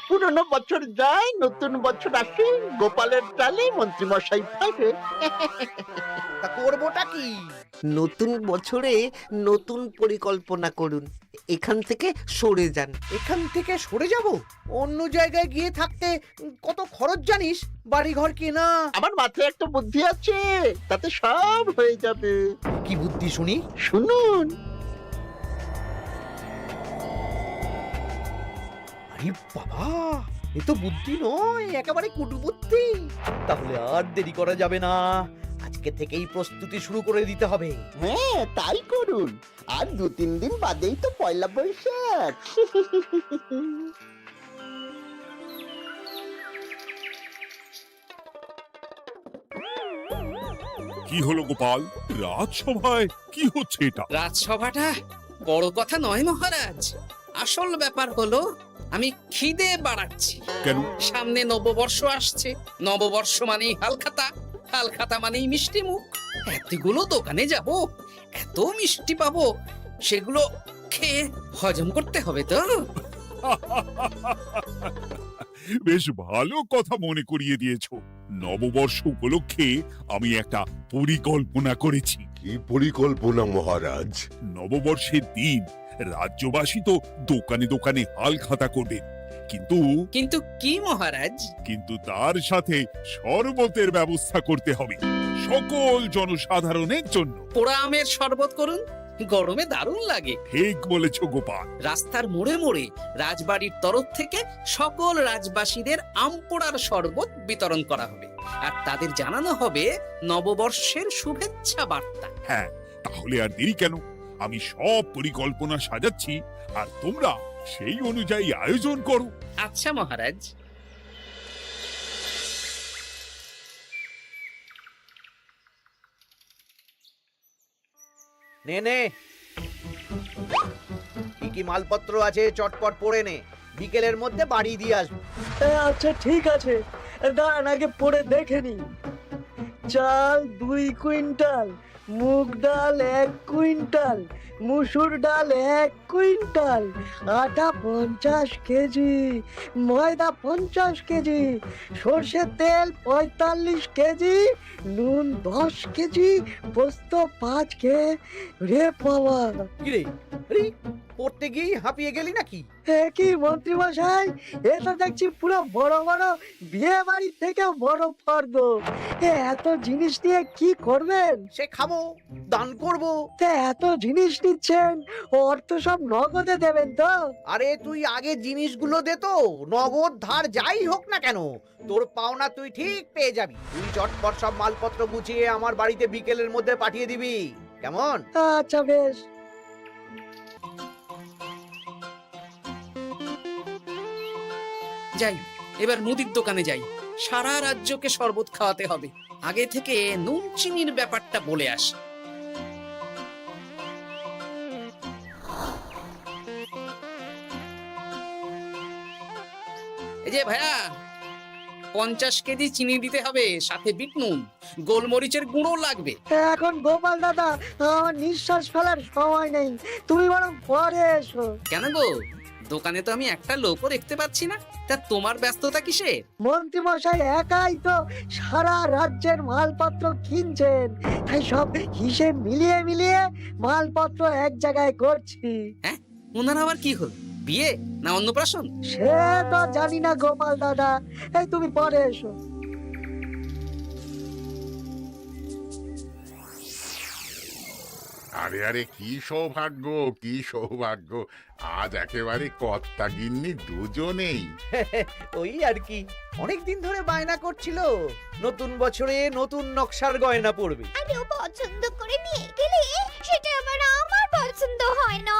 পুরনো বছর যায়, নতুন বছর আসে, গোপালের ডালে মন্ত্রীমশাই ফেরে। তা করবোটা কি? নতুন বছরে নতুন পরিকল্পনা করুন, এখান থেকে সরে যান। এখান থেকে সরে যাব? অন্য জায়গায় গিয়ে থাকতে কত খরচ জানিস? বাড়িঘর কেনা। আমার মাথায় একটা বুদ্ধি আছে, তাতে সব হয়ে যাবে। কি বুদ্ধি শুনি? শুনুন। আরে বাবা, এ তো বুদ্ধি নয়, একেবারে কুটবুদ্ধি। তাহলে আর দেরি করা যাবে না, আজকে থেকেই প্রস্তুতি শুরু করে দিতে হবে। হ্যাঁ, তাই করুন। আর 2-3 দিন বাদেই তো পয়লা বৈশাখ। কি হলো গোপাল, রাজসভায় কি হচ্ছে এটা? রাজসভাটা বড় কথা নয় মহারাজ, আসল ব্যাপার হলো আমি খিদে বাড়াচ্ছি। কেন? সামনে নববর্ষ আসছে, নববর্ষ মানেই হালখাতা, হালখাতা মানেই মিষ্টি মুখ। এতগুলো দোকানে যাব, এত মিষ্টি পাবো, সেগুলো খেয়ে হজম করতে হবে তো। বেশ ভালো কথা মনে করিয়ে দিয়েছো। নববর্ষ উপলক্ষে আমি একটা পরিকল্পনা করেছি। কি পরিকল্পনা মহারাজ? নববর্ষের দিন রাজ্যবাসী তো দোকানে দোকানে হালখাতা করবে, কিন্তু কিন্তু কি মহারাজ? কিন্তু তার সাথে শরবতের ব্যবস্থা করতে হবে সকল জনসাধারণের জন্য। পোড়া আমের শরবত করুন, গরমে দারুণ লাগে। ঠিক বলেছ গোপাল। রাস্তার মোড়ে মোড়ে রাজবাড়ির তরফ থেকে সকল রাজবাসীদের আম পোড়ার শরবত বিতরণ করা হবে, আর তাদের জানানো হবে নববর্ষের শুভেচ্ছা বার্তা। হ্যাঁ, তাহলে আর দেরি কেন? আমি সব পরিকল্পনা সাজাচ্ছি, আর তোমরা সেই অনুযায়ী আয়োজন করো। আচ্ছা মহারাজ। নে নে, কি কি মালপত্র আছে চটপট পড়ে নে, বিকেলের মধ্যে বাড়ি দিয়ে আসবো। আচ্ছা ঠিক আছে, দাঁড়ান আগে পড়ে দেখে নি। চাল 2 কুইন্টাল, মুগ ডাল 1 কুইন্টাল, মুসুর ডাল 1 কুইন্টাল, আটা 50 কেজি, ময়দা 50 কেজি, সর্ষের তেল 45 কেজি, নুন 10 কেজি, পোস্ত 5 রে বাবা। কি রে, আরে পড়তে গিয়ে হাঁপিয়ে গেলি নাকি? কি মন্ত্রী মশাই, এটা দেখছি পুরো বড় বড় বিয়ে বাড়ি থেকে বড় ফর্দ। এত জিনিস নিয়ে কি করবেন? সে খাবো, দান করব। এত জিনিস নিচ্ছেন, অর্থ সব নগদে দেবেন তো? আরে তুই আগে জিনিসগুলো দে তো, নগদ ধার যাই হোক না কেন, তোর পাওনা তুই ঠিক পেয়ে যাবি। তুই চটপট সব মালপত্র গুছিয়ে আমার বাড়িতে বিকেলের মধ্যে পাঠিয়ে দিবি, কেমন? আচ্ছা বেশ। যাই, এবার মুদির দোকানে যাই, সারা রাজ্যকে শরবত খাওয়াতে হবে। আগে থেকে নুন চিনির ব্যাপারটা বলে আসি। এই যে ভাইয়া, 50 কেজি চিনি দিতে হবে, সাথে বিট নুন, গোলমরিচের গুঁড়ো লাগবে। এখন গোপাল দাদা, আমার নিঃশ্বাস ফেলার সময় নেই, তুমি বরং পরে এসো। কেন গো, দোকানে তো আমি একটা লোকও দেখতে পাচ্ছি না, তা তোমার ব্যস্ততা কিসে? মন্ত্রী মশাই একাই তো সারা রাজ্যের মালপত্র কিনছেন, তাই সব হিসেব মিলিয়ে মিলিয়ে মালপত্র এক জায়গায় করছি। হ্যাঁ, ওনার আবার কি হল, বিয়ে না অন্নপ্রাশন? সে তো জানি না গোপাল দাদা, এই তুমি পরে এসো। আরে আরে, কি সৌভাগ্য, কি সৌভাগ্য! আজ একেবারে কর্তা গিন্নি দুজনেই। ওই আর কি, অনেকদিন ধরে বায়না করছিল নতুন বছরে নতুন নকশার গয়না পরবে। আর ও পছন্দ করে নিয়ে গেলে সেটা আবার আমার পছন্দ হয় না।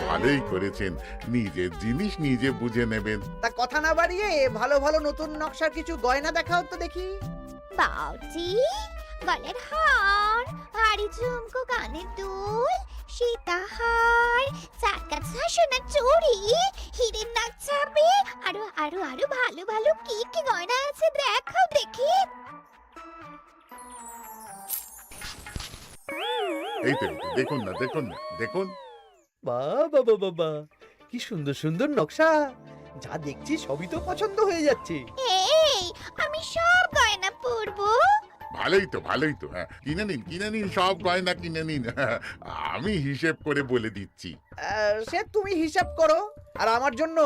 ভালোই করেছেন, নিজের জিনিস নিজে বুঝে নেবেন। তা কথা না বাড়িয়ে ভালো ভালো নতুন নকশার কিছু গয়না দেখাও তো দেখি। বাউজি, গলার হার, হাড়ি ঝুমকো, কানের দুল, সীতাহার, চারকাছা সোনার চুড়ি, হীরের নাক ছাপে, আরো আরো আরো ভালো ভালো কি কি গয়না আছে দেখাও দেখি। এই তো, দেখুন না, দেখুন না, দেখুন। বাবা বাবা বাবা, কি সুন্দর সুন্দর নকশা! যা দেখছি সবই তো পছন্দ হয়ে যাচ্ছে। এই আমি সব গয়না পরবো। ভালোই তো হ্যাঁ, কিনে নিন সব গয়না কিনে নিন। আমি হিসেব করে বলে দিচ্ছি। সে তুমি হিসাব করো, আর আমার জন্য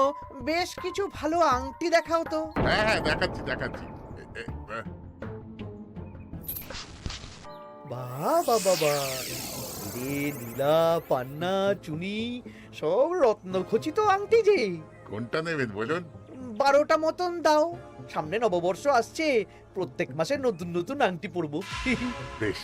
বেশ কিছু ভালো আংটি দেখাও তো। হ্যাঁ দেখাচ্ছি। বাবা রে, নীলা, পান্না, চুনি, সব রত্নখচিত আংটি যে। কোনটা নেবেন বলুন? 12টা মতন দাও, সামনে নববর্ষ আসছে, প্রত্যেক মাসে নতুন নতুন আংটি পরবো। বেশ,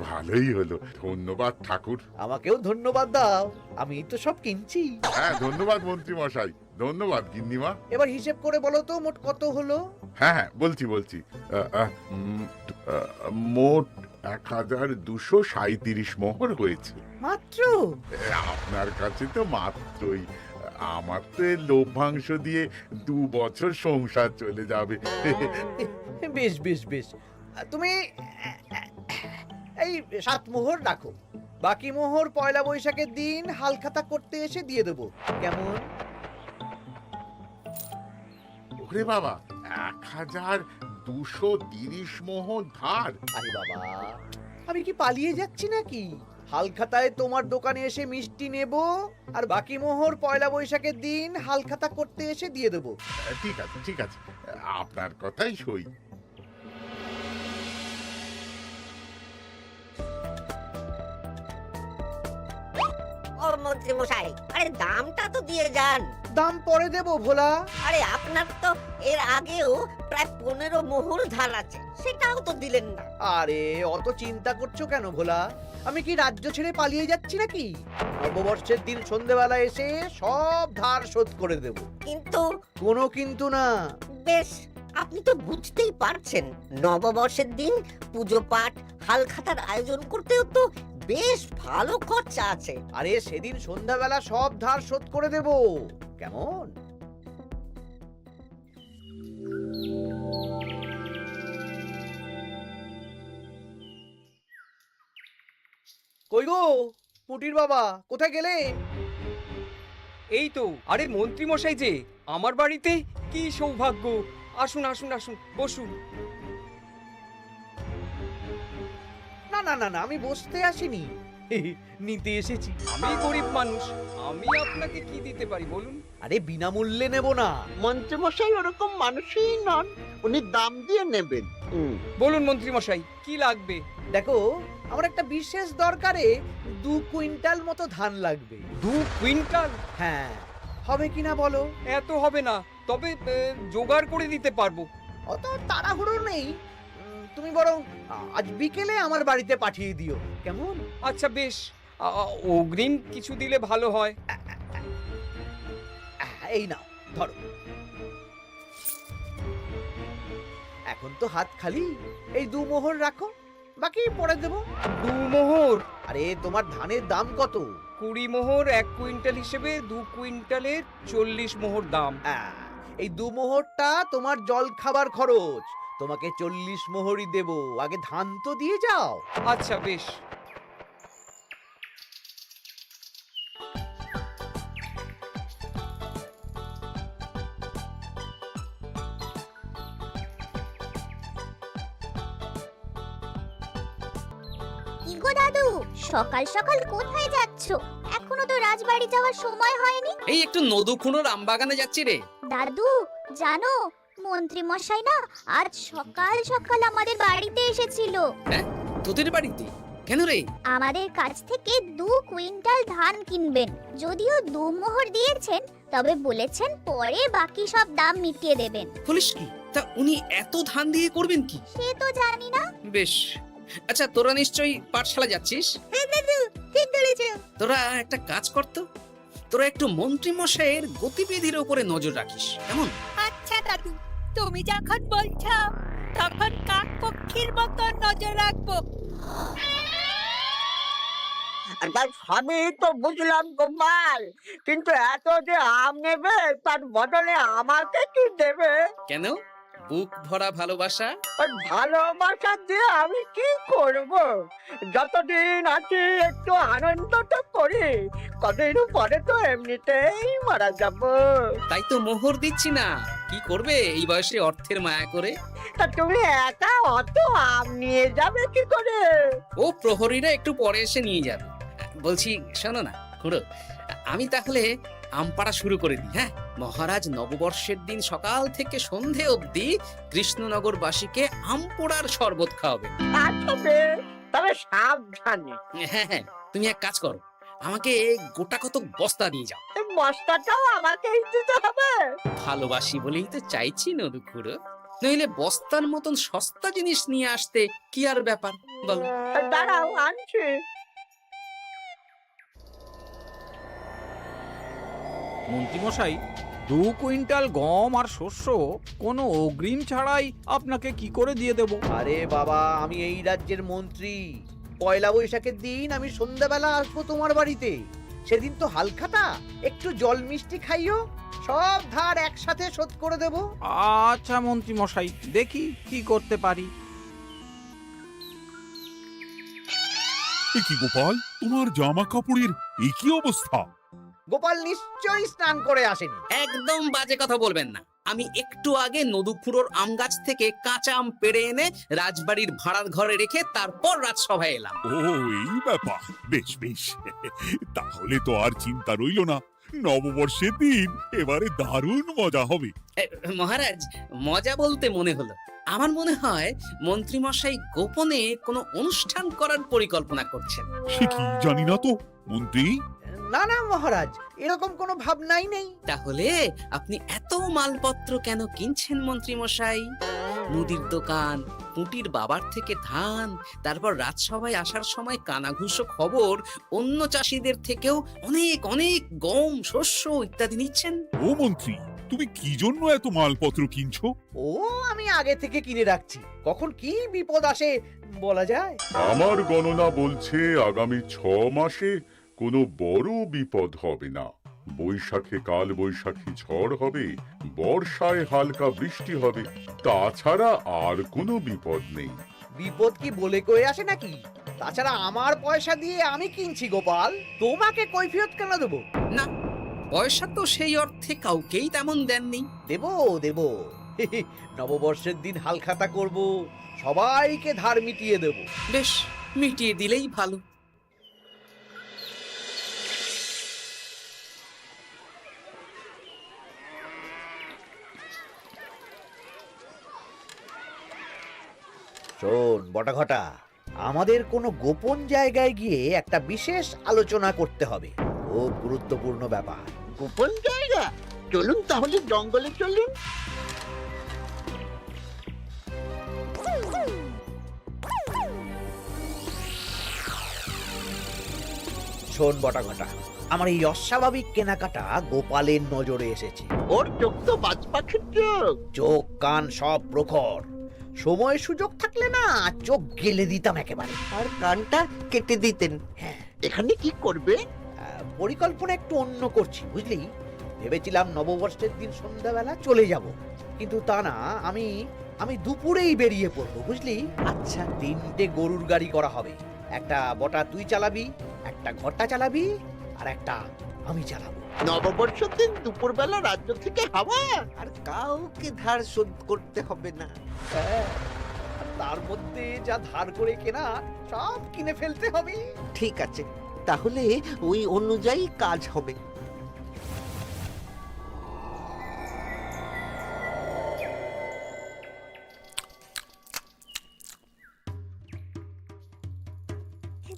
ভালোই হলো। ধন্যবাদ ঠাকুর। আমাকেও ধন্যবাদ দাও, আমি তো সব কিনছি। হ্যাঁ ধন্যবাদ মন্ত্রী মশাই, ধন্যবাদ গিন্নিমা। এবার হিসেব করে বলো তো মোট কত হলো। হ্যাঁ বলছি। মোট 1237 মোহর হয়েছে। মাত্র? আপনার কাছে তো মাত্রই। আমার তো এর লভ্যাংশ দিয়ে 2 বছর সংসার চলে যাবে। বেশ বেশ বেশ, তুমি এই 7 মোহর রাখো, বাকি মোহর পয়লা বৈশাখের দিন হালখাতা করতে এসে দিয়ে দেবো, কেমন? ওরে বাবা, 1230 মোহর ধার। আরে বাবা, আমি কি পালিয়ে যাচ্ছি নাকি? হালখাতায় তোমার দোকানে এসে মিষ্টি নেব, আর বাকি মোহর পয়লা বৈশাখের দিন হালখাতা করতে এসে দিয়ে দেবো। ঠিক আছে, আপনার কথাই সই। ও মন্ত্রী মশাই, আরে দামটা তো দিয়ে যান। দাম পরে দেবো ভোলা। আরে আপনার তো এর আগেও প্রায় 15 মোহর ধার আছে, সেটাও তো দিলেন না। আরে অত চিন্তা করছো কেন ভোলা? আমি কি রাজ্য ছেড়ে পালিয়ে যাচ্ছি নাকি? নববর্ষের দিন সন্ধেবেলা এসে সব ধার শোধ করে দেব। কিন্তু কোনো কিন্তু না। বেশ, আপনি তো বুঝতেই পারছেন, নববর্ষের দিন পুজো পাঠ হালখাতার আয়োজন করতেও তো বেশ ভালো খরচা আছে। আরে সেদিন সন্ধ্যাবেলা সব ধার শোধ করে দেব, কেমন? কই গো পুটির বাবা, কোথায় গেলে? এই তো, আরে মন্ত্রী মশাই যে আমার বাড়িতে, কি সৌভাগ্য! আসুন আসুন আসুন, বসুন। না না না না, আমি বসতে আসিনি, নিতে এসেছি। আমি গরিব মানুষ, আমি আপনাকে কি দিতে পারি বলুন? আরে বিনামূল্যে নেব না। মন্ত্রীমশাই ওরকম মানুষই নন, উনি দাম দিয়ে নেবেন। বলুন মন্ত্রী মশাই, কি লাগবে? দেখো, আমার একটা বিশেষ দরকারে 2 কুইন্টাল মতো ধান লাগবে। 2 কুইন্টাল? হ্যাঁ, হবে কিনা বলো? এত হবে না, তবে জোগাড় করে দিতে পারবো। অত তাড়াহুড়ো নেই, তুমি বরং আজ বিকেলে আমার বাড়িতে পাঠিয়ে দিও, কেমন? আচ্ছা বেশ, অগ্রিম কিছু দিলে ভালো হয়। এই নাও, ধরো। এখন তো হাত খালি, এই 2 মোহর রাখো, বাকি পরে দেবো। 2 মোহর? আরে তোমার ধানের দাম কত? 20 মোহর 1 কুইন্টাল হিসেবে 2 কুইন্টালের 40 মোহর দাম। এই 2 মোহরটা তোমার জল খাবার খরচ, তোমাকে 40 মোহরই দেব, আগে ধান তো দিয়ে যাও। আচ্ছা বেশ। কি গো দাদু, সকাল সকাল কোথায় যাচ্ছো? এখনো তো রাজবাড়ি যাওয়ার সময় হয়নি। এই একটু নদুখুনোর আমবাগানে যাচ্ছি রে। দাদু জানো, মন্ত্রী মশাই না আজ সকাল সকাল আমাদের বাড়িতে এসেছিল। হ্যাঁ, তোদের বাড়িতে? কেন রে? আমাদের কাছ থেকে 2 কুইন্টাল ধান কিনবেন। যদিও 2 মোহর দিয়েছেন, তবে বলেছেন পরে বাকি সব দাম মিটিয়ে দেবেন। বলিস কি? তা উনি এত ধান দিয়ে করবেন কি? সে তো জানি না। বেশ, আচ্ছা তোরা নিশ্চয়ই পাঠশালা যাচ্ছিস? হ্যাঁ দাদু, ঠিক বলেছো। তোরা একটা কাজ করতো, তোরা একটু মন্ত্রী মশাইয়ের গতিবিধির উপরে নজর রাখিস, কেমন? আচ্ছা দাদু, তুমি যখন বলছো তখন কাক পক্ষীর মতো নজর রাখবো। তার সবই তো বুঝলাম গোপাল, কিন্তু এত যে আম নেবে তার বদলে আমাকে কি দেবে? কেন? বুক ভরা ভালোবাসা। আর ভালোবাসা দিয়ে আমি কি করব? যতদিন আছি একটু আনন্দটা করি, কদিন পরে তো এমনিতেই মারা যাব। তাই তো মোহর দিচ্ছি না, কি করবে এই বয়সে অর্থের মায়া করে? তা তুমি একা অত আম নিয়ে যাবে কি করে? ও প্রহরীরা একটু পরে এসে নিয়ে যাবে। বলছি শোনো না খুড়ো, আমি তাহলে আম পাড়া শুরু করে দিই। হ্যাঁ, মহারাজ নববর্ষের দিন সকাল থেকে সন্ধে অবধি কৃষ্ণনগরবাসীকে আম পোড়ার শরবত খাওয়াবেন। আচ্ছা বেশ, তবে সাবধানে। হ্যাঁ হ্যাঁ, তুমি এক কাজ করো, আমাকে গোটা কত বস্তা নিয়ে যাও। এই বস্তাটাও আমাকেই দিতে হবে? ভালোবাসি বলেই তো চাইছি নদু খুড়ো, নইলে বস্তার মতন সস্তা জিনিস নিয়ে আসতে কি আর ব্যাপার বলো? দাঁড়াও, আনছি। মন্ত্রীমশাই, 2 কুইন্টাল গম আর শস্য কোনো অগ্রিম ছাড়াই আপনাকে কি করে দিয়ে দেব? আরে বাবা, আমি এই রাজ্যের মন্ত্রী। পয়লা বৈশাখের দিন আমি সন্ধ্যাবেলা আসবো তোমার বাড়িতে। সেদিন তো হালখাতা, একটু জল মিষ্টি খাইও, সব ধার একসাথে শোধ করে দেব। আচ্ছা মন্ত্রীমশাই, দেখি কি করতে পারি। এ কি গোপাল, তোমার জামা কাপড়ের এই কি অবস্থা? গোপাল নিশ্চয়ই স্নান করে আসেনি। একদম বাজে কথা বলবেন না। আমি একটু আগে নদুখুড়োর আম গাছ থেকে কাঁচা আম পেড়ে এনে রাজবাড়ির ভাড়ার ঘরে রেখে তারপর রাজসভায় এলাম। ও এই ব্যাপার, বেশ বেশ, তাহলে তো আর চিন্তা রইলো না। নববর্ষের দিন এবারে দারুণ মজা হবে। মহারাজ, মজা বলতে মনে হলো, আমার মনে হয় মন্ত্রীমশাই গোপনে কোনো অনুষ্ঠান করার পরিকল্পনা করছেন। সে কি জানি না তো মন্ত্রী। না না মহারাজ, এরকম কোনো ভাবনাই নেই। তাহলে আপনি এত মালপত্র কেন কিনছেন মন্ত্রীমশাই? মুদির দোকান, পুঁটির বাবার থেকে ধান, তারপর রাজসভায় আসার সময় কানাঘুষো খবর অন্য চাষিদের থেকেও অনেক অনেক গম, শস্য ইত্যাদি নিচ্ছেন। ও মন্ত্রী, তুমি কি জন্য এত মালপত্র কিনছো? ও আমি আগে থেকে কিনে রাখছি, কখন কি বিপদ আসে বলা যায়। আমার গণনা বলছে আগামী 6 মাসে কোনো বড় বিপদ হবে না। বৈশাখে কাল বৈশাখী ঝড় হবে, বর্ষায় হালকা বৃষ্টি হবে, তাছাড়া আর কোনো বিপদ নেই। বিপদ কি বলে কয়ে আসে নাকি? তাছাড়া আমার পয়সা দিয়ে আমি কিনছি গোপাল, তোমাকে কৈফিয়ত কেন দেবো? না, পয়সা তো সেই অর্থে কাউকেই তেমন দেননি। দেবো দেবো, নববর্ষের দিন হালখাতা করব, সবাইকে ধার মিটিয়ে দেব। বেশ, মিটিয়ে দিলেই ভালো। শোন বটাঘটা, আমাদের কোনো গোপন জায়গায় গিয়ে একটা বিশেষ আলোচনা করতে হবে, খুব গুরুত্বপূর্ণ ব্যাপার। গোপন জায়গা? চলুন তাহলে জঙ্গলে চলুন। শোন বটাঘটা, আমার এই অস্বাভাবিক কেনাকাটা গোপালের নজরে এসেছে। ওর চোখ তো বাজ পাখির চোখ। চোখ কান সব প্রখর, সময় সুযোগ থাকলে না চোখ গেলে দিতাম একেবারে। আর কানটা কেটে দিতেন। হ্যাঁ, এখানে কি করবে? পরিকল্পনা একটু অন্য করছি বুঝলি। ভেবেছিলাম নববর্ষের দিন সন্ধ্যাবেলা চলে যাব, কিন্তু তা না, আমি দুপুরেই বেরিয়ে পড়বো বুঝলি। আচ্ছা, 3টে গরুর গাড়ি করা হবে, একটা বটা তুই চালাবি, একটা ঘটা চালাবি, আর একটা আমি চালাবো। নববর্ষের দিন দুপুরবেলা রাজ্য থেকে হাওয়া? আর কাউকে ধার শোধ করতে হবে না। হ্যাঁ, আর তার মধ্যে যা ধার করে কেনা সব কিনে ফেলতে হবে। ঠিক আছে, তাহলে ওই অনুযায়ী কাজ হবে।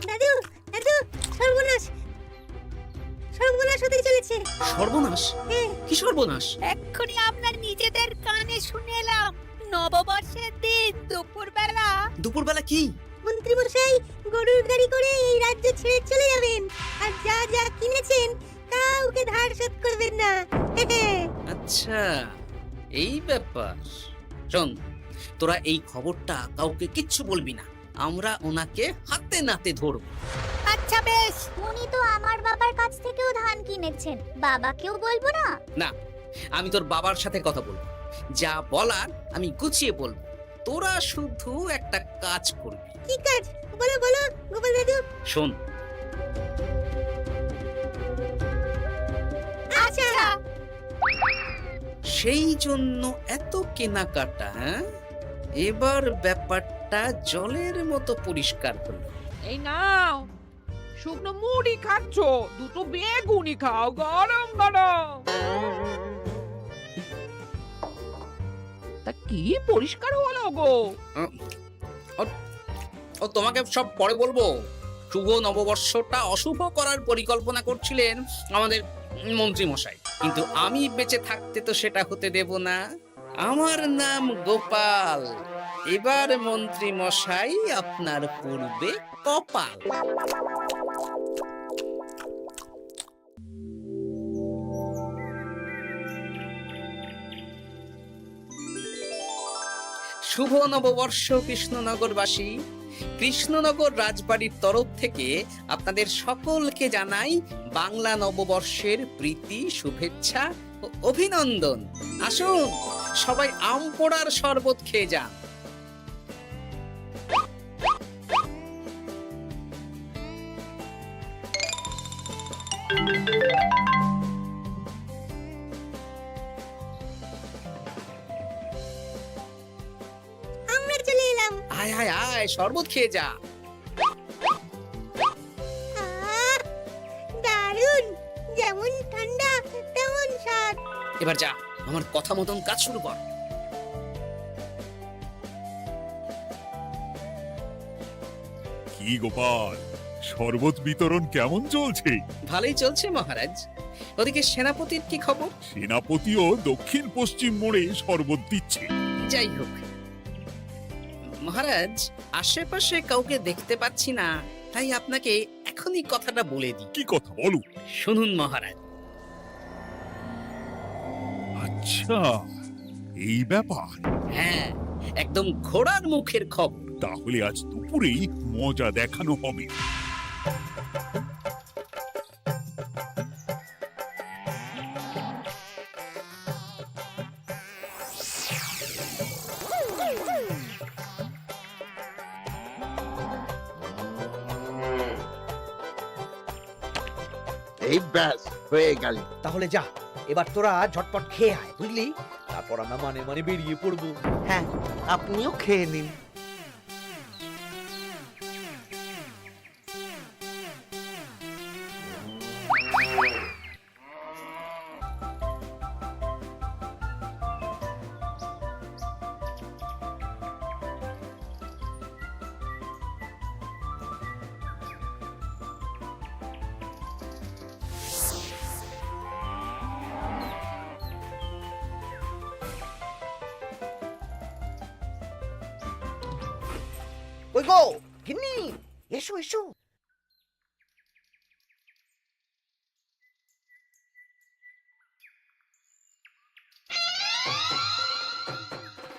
দাদু, দাদু, সর্বনাশ, সর্বনাশ হতে চলেছে। সর্বনাশ? কি সর্বনাশ? এক্ষুনি আপনার নিজেদের কানে শুনে এলাম, নববর্ষের দিন দুপুরবেলা। দুপুরবেলা কি? মন্ত্রী মশাই গরুর গাড়ি করে এই রাজ্য ছেড়ে চলে যাবেন, আর যা যা কিনেছেন কাউকে ধার শোধ করবেন না। আচ্ছা, এই ব্যাপার। শোন, তোরা এই খবরটা কাউকে কিচ্ছু বলবি না, আমরা ওনাকে হাতে নাতে ধরব। আচ্ছা বেশ। উনি তো আমার বাবার কাছ থেকেও ধান কিনেছেন, বাবাকেও বলবো না? না, আমি তোর বাবার সাথে কথা বলবো। যা বলার আমি গুছিয়ে বলবো, তোরা শুধু একটা কাজ করবি। কি কাজ? বলো বলো গোপাল দাদু। শোন, আচ্ছা। সেই জন্য এত কেনাকাটা, হ্যাঁ? এবার ব্যাপারটা জলের মতো পরিষ্কার হলো। এই নাও, শুকনো মুড়ি খাচ্ছ, দুটো বেগুনি খাও গরম গরম। তা কি পরিষ্কার হলো গো? ও তোমাকে সব পরে বলবো। শুভ নববর্ষটা অশুভ করার পরিকল্পনা করছিলেন আমাদের মন্ত্রী মশাই, কিন্তু আমি বেঁচে থাকতে তো সেটা হতে দেব না। আমার নাম গোপাল, এবার মন্ত্রী মশাই আপনার পূর্বে কপাল। শুভ নববর্ষ কৃষ্ণনগরবাসী। কৃষ্ণনগর রাজবাড়ির তরফ থেকে আপনাদের সকলকে জানাই বাংলা নববর্ষের প্রীতি, শুভেচ্ছা ও অভিনন্দন। আসুন সবাই আম পোড়ার শরবত খেয়ে যান। আমরা চলে এলাম। আয় আয় আয়, শরবত খেয়ে যা। দারুণ, যেমন ঠান্ডা তেমন স্বাদ। এবার যা, আমার কথা মতন কাজ শুরু কর। কি গোপাল, শরবত বিতরণ কেমন চলছে? ভালোই চলছে মহারাজ। ওদিকে সেনাপতির কি খবর? সেনাপতিও দক্ষিণ পশ্চিম মোড়ে শরবত দিচ্ছে। যাই হোক মহারাজ, আশেপাশে কাউকে দেখতে পাচ্ছি না, তাই আপনাকে এখনই কথাটা বলে দিই। কি কথা বলো? শুনুন মহারাজ। আচ্ছা, এই ব্যাপার। হ্যাঁ, একদম ঘোড়ার মুখের খবর। তাহলে আজ দুপুরেই মজা দেখানো হবে। এই ব্যাস হয়ে গেল। তাহলে যা, এবার তোরা ঝটপট খেয়ে আয়, বুঝলি? তারপর আমরা মানে মানে বেরিয়ে পড়বো। হ্যাঁ, আপনিও খেয়ে নিন। ওই গো গিন্নি, এসো এসো।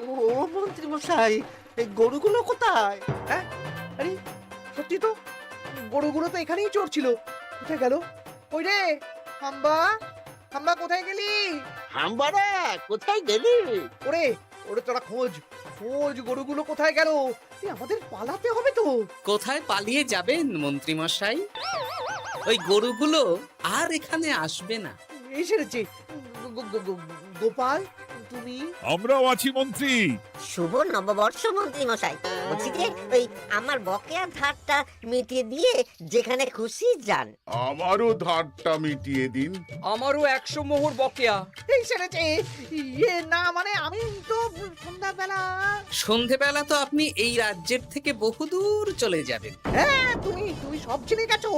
ও মন্ত্রী মশাই, এই গরুগুলো কোথায়? হ্যাঁ, আরে সত্যি তো, গরুগুলো তো এখানেই চড়ছিল। কোথায় গেল? ওই রে হাম্বা, হাম্বা কোথায় গেলি? হাম্বারা কোথায় গেলি? ওরে ওরে, তোরা খোঁজ খোঁজ, গরুগুলো কোথায় গেল? আমাদের পালাতে হবে তো। কোথায় পালিয়ে যাবেন মন্ত্রী মশাই? ওই গরুগুলো আর এখানে আসবে না। এই সেরেছে। গোপাল, তুমি? আমরাও আছি মন্ত্রী। শুভ নববর্ষ মন্ত্রী মশাই। বলছি যে ওই আমার বকেয়া ধারটা মিটিয়ে দিয়ে যেখানে খুশি যান। আমারও ধারটা মিটিয়ে দিন। আমারও 100 মোহর বকেয়া। এই সেরেছে। ইয়ে না, মানে আমি তো সন্ধ্যাবেলা। সন্ধেবেলা তো আপনি এই রাজ্যের থেকে বহুদূর চলে যাবেন। হ্যাঁ, তুমি তুমি সব জেনে গেছো।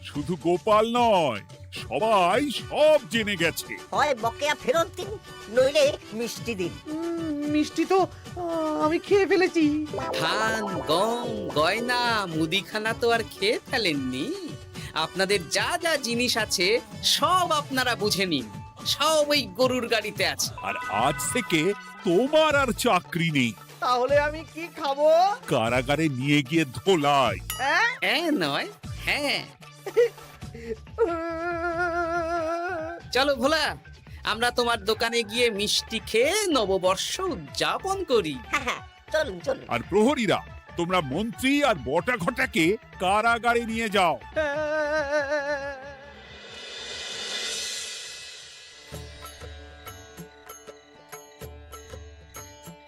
শুধু গোপাল নয়, সবাই সব জেনে গেছে। হয় বকেয়া ফেরত দিন, নইলে মিষ্টি দিন। মিষ্টি তো আমি খেয়ে ফেলেছি। ধান, গম, গয়না, মুদিখানা তো আর খেয়ে ফেলেননি। আপনাদের যা যা জিনিস আছে সব আপনারা বুঝে নিন। সব ওই গরুর গাড়িতে আছে। আর আজ থেকে তোমার আর চাকরি নেই। তাহলে আমি কি খাবো? কারাগারে নিয়ে গিয়ে ধোলাই। হ্যাঁ নয়, হ্যাঁ। চলো ভোলা, আমরা তোমার দোকানে গিয়ে মিষ্টি খেয়ে নববর্ষ উদযাপন করি। হ্যাঁ হ্যাঁ, চলুন চলুন। আর প্রহরীরা, তোমরা মন্ত্রী আর বটা ঘটাকে কারাগারে নিয়ে যাও।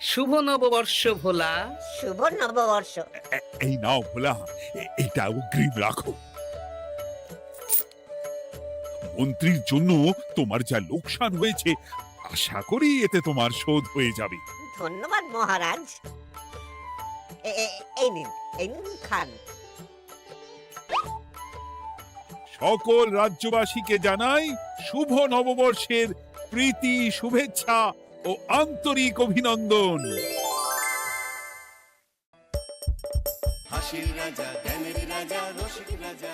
শুভ নববর্ষ ভোলা। শুভ নববর্ষ। এই নাও ভোলা, এটা অগ্রিম রাখো। মন্ত্রীর জন্য তোমার যা লোকসান হয়েছে, আশা করি এতে তোমার শোধ হয়ে যাবে। ধন্যবাদ মহারাজ। এই নিন খান। সকল রাজ্যবাসীকে জানাই শুভ নববর্ষের প্রীতি, শুভেচ্ছা ও আন্তরিক অভিনন্দন। হাসির রাজা, জ্ঞানের রাজা, রসিক রাজা।